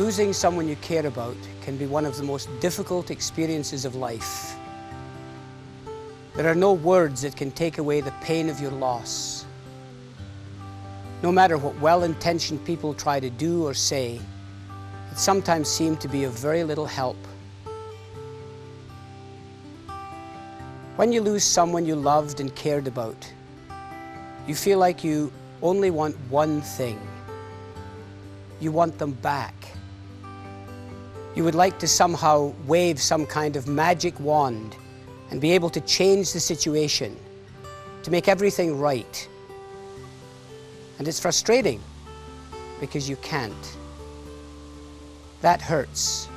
Losing someone you care about can be one of the most difficult experiences of life. There are no words that can take away the pain of your loss. No matter what well-intentioned people try to do or say, it sometimes seems to be of very little help. When you lose someone you loved and cared about, you feel like you only want one thing. You want them back. You would like to somehow wave some kind of magic wand and be able to change the situation, to make everything right. And it's frustrating because you can't. That hurts.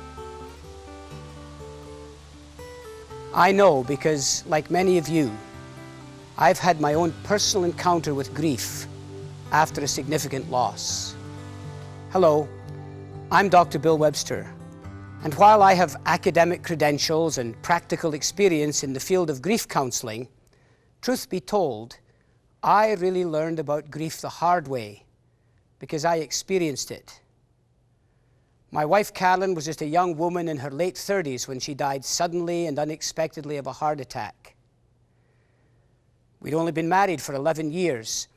I know because, like many of you, I've had my own personal encounter with grief after a significant loss. Hello, I'm Dr. Bill Webster, and while I have academic credentials and practical experience in the field of grief counseling, truth be told, I really learned about grief the hard way because I experienced it. My wife Carolyn was just a young woman in her late 30s when she died suddenly and unexpectedly of a heart attack. We'd only been married for 11 years,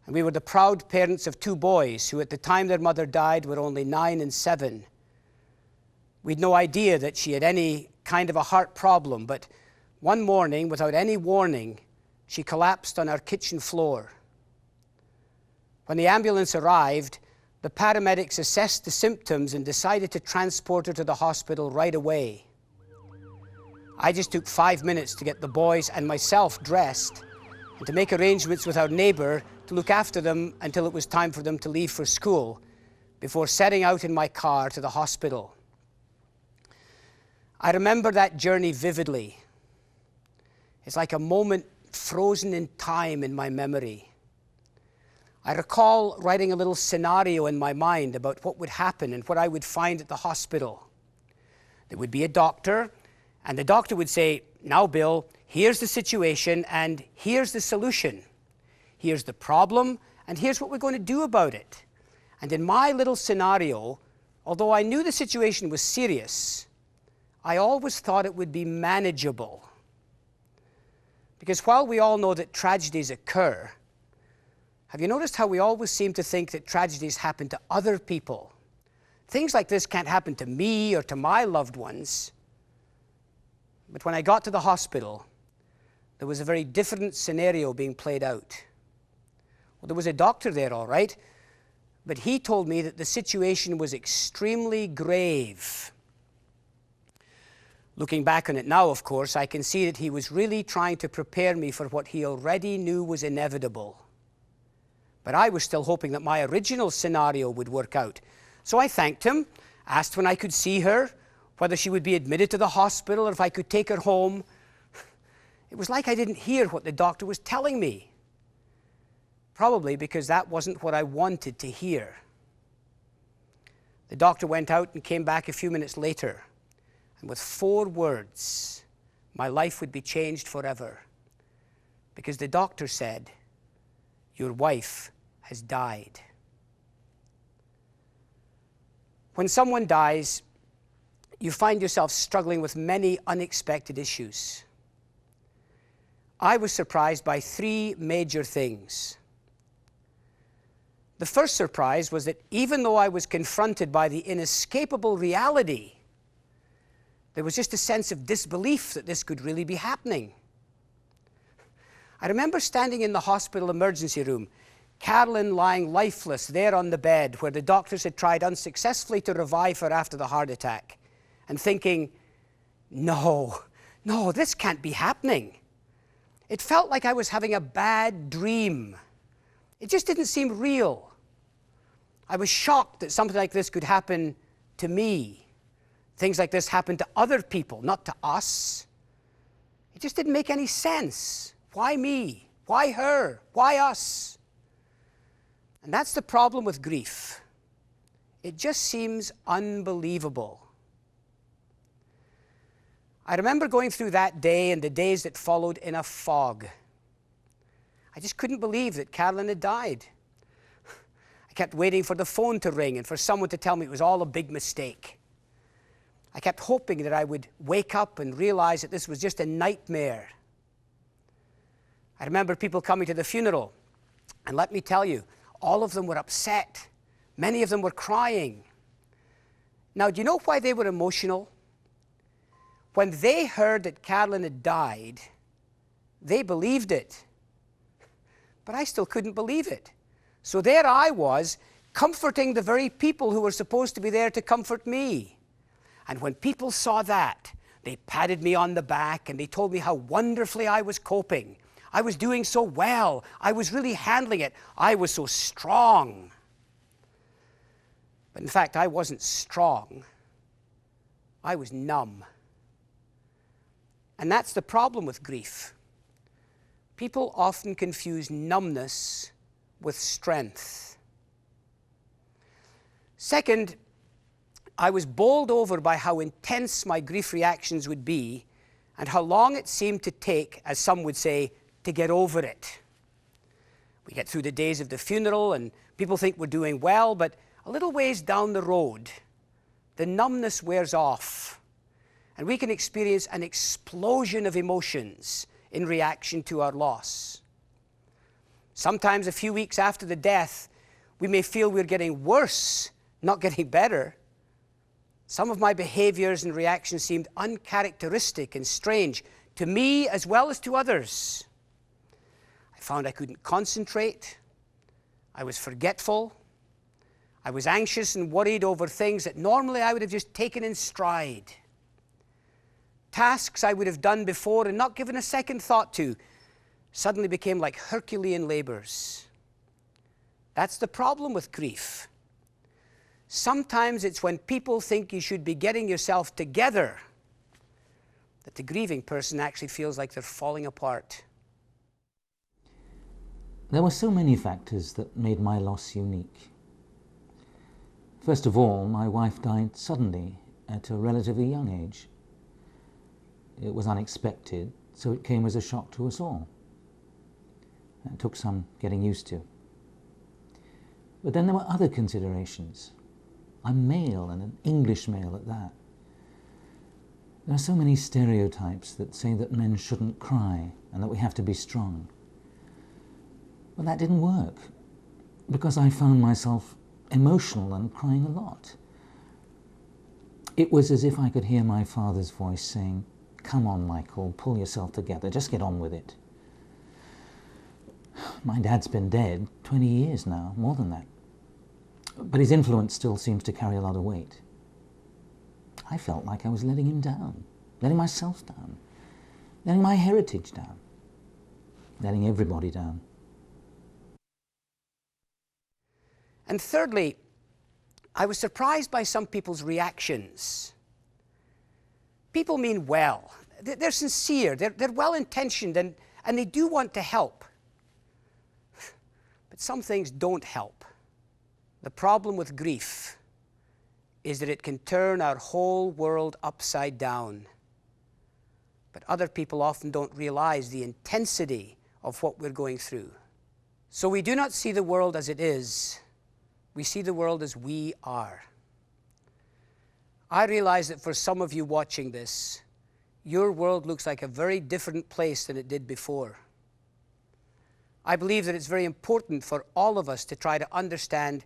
and we were the proud parents of 2 boys who at the time their mother died were only 9 and 7. We'd no idea that she had any kind of a heart problem, but one morning, without any warning, she collapsed on our kitchen floor. When the ambulance arrived, the paramedics assessed the symptoms and decided to transport her to the hospital right away. I just took 5 minutes to get the boys and myself dressed and to make arrangements with our neighbor to look after them until it was time for them to leave for school before setting out in my car to the hospital. I remember that journey vividly. It's like a moment frozen in time in my memory. I recall writing a little scenario in my mind about what would happen and what I would find at the hospital. There would be a doctor, and the doctor would say, "Now, Bill, here's the situation and here's the solution. Here's the problem and here's what we're going to do about it." And in my little scenario, although I knew the situation was serious, I always thought it would be manageable. Because while we all know that tragedies occur, have you noticed how we always seem to think that tragedies happen to other people? Things like this can't happen to me or to my loved ones. But when I got to the hospital, there was a very different scenario being played out. Well, there was a doctor there, all right, but he told me that the situation was extremely grave. Looking back on it now, of course, I can see that he was really trying to prepare me for what he already knew was inevitable. But I was still hoping that my original scenario would work out. So I thanked him, asked when I could see her, whether she would be admitted to the hospital or if I could take her home. It was like I didn't hear what the doctor was telling me. Probably because that wasn't what I wanted to hear. The doctor went out and came back a few minutes later. And with 4 words, my life would be changed forever. Because the doctor said, "Your wife has died." When someone dies, you find yourself struggling with many unexpected issues. I was surprised by 3 major things. The first surprise was that even though I was confronted by the inescapable reality, there was just a sense of disbelief that this could really be happening. I remember standing in the hospital emergency room, Carolyn lying lifeless there on the bed where the doctors had tried unsuccessfully to revive her after the heart attack, and thinking, no, this can't be happening. It felt like I was having a bad dream. It just didn't seem real. I was shocked that something like this could happen to me. Things like this happen to other people, not to us. It just didn't make any sense. Why me? Why her? Why us? And that's the problem with grief. It just seems unbelievable. I remember going through that day and the days that followed in a fog. I just couldn't believe that Carolyn had died. I kept waiting for the phone to ring and for someone to tell me it was all a big mistake. I kept hoping that I would wake up and realize that this was just a nightmare. I remember people coming to the funeral, and let me tell you, all of them were upset. Many of them were crying. Now, do you know why they were emotional? When they heard that Carolyn had died, they believed it. But I still couldn't believe it. So there I was, comforting the very people who were supposed to be there to comfort me. And when people saw that, they patted me on the back and they told me how wonderfully I was coping. I was doing so well. I was really handling it. I was so strong. But in fact, I wasn't strong. I was numb. And that's the problem with grief. People often confuse numbness with strength. Second, I was bowled over by how intense my grief reactions would be and how long it seemed to take, as some would say, to get over it. We get through the days of the funeral and people think we're doing well, but a little ways down the road, the numbness wears off and we can experience an explosion of emotions in reaction to our loss. Sometimes a few weeks after the death, we may feel we're getting worse, not getting better. Some of my behaviors and reactions seemed uncharacteristic and strange to me as well as to others. I found I couldn't concentrate. I was forgetful. I was anxious and worried over things that normally I would have just taken in stride. Tasks I would have done before and not given a second thought to suddenly became like Herculean labors. That's the problem with grief. Sometimes it's when people think you should be getting yourself together that the grieving person actually feels like they're falling apart. There were so many factors that made my loss unique. First of all, my wife died suddenly at a relatively young age. It was unexpected, so it came as a shock to us all. It took some getting used to. But then there were other considerations. I'm male, and an English male at that. There are so many stereotypes that say that men shouldn't cry and that we have to be strong. But that didn't work, because I found myself emotional and crying a lot. It was as if I could hear my father's voice saying, "Come on, Michael, pull yourself together, just get on with it." My dad's been dead 20 years now, more than that. But his influence still seems to carry a lot of weight. I felt like I was letting him down, letting myself down, letting my heritage down, letting everybody down. And thirdly, I was surprised by some people's reactions. People mean well. They're sincere, they're well-intentioned, and they do want to help. But some things don't help. The problem with grief is that it can turn our whole world upside down. But other people often don't realize the intensity of what we're going through. So we do not see the world as it is. We see the world as we are. I realize that for some of you watching this, your world looks like a very different place than it did before. I believe that it's very important for all of us to try to understand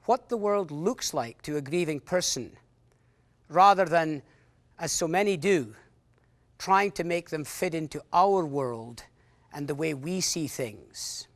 what the world looks like to a grieving person, rather than, as so many do, trying to make them fit into our world and the way we see things.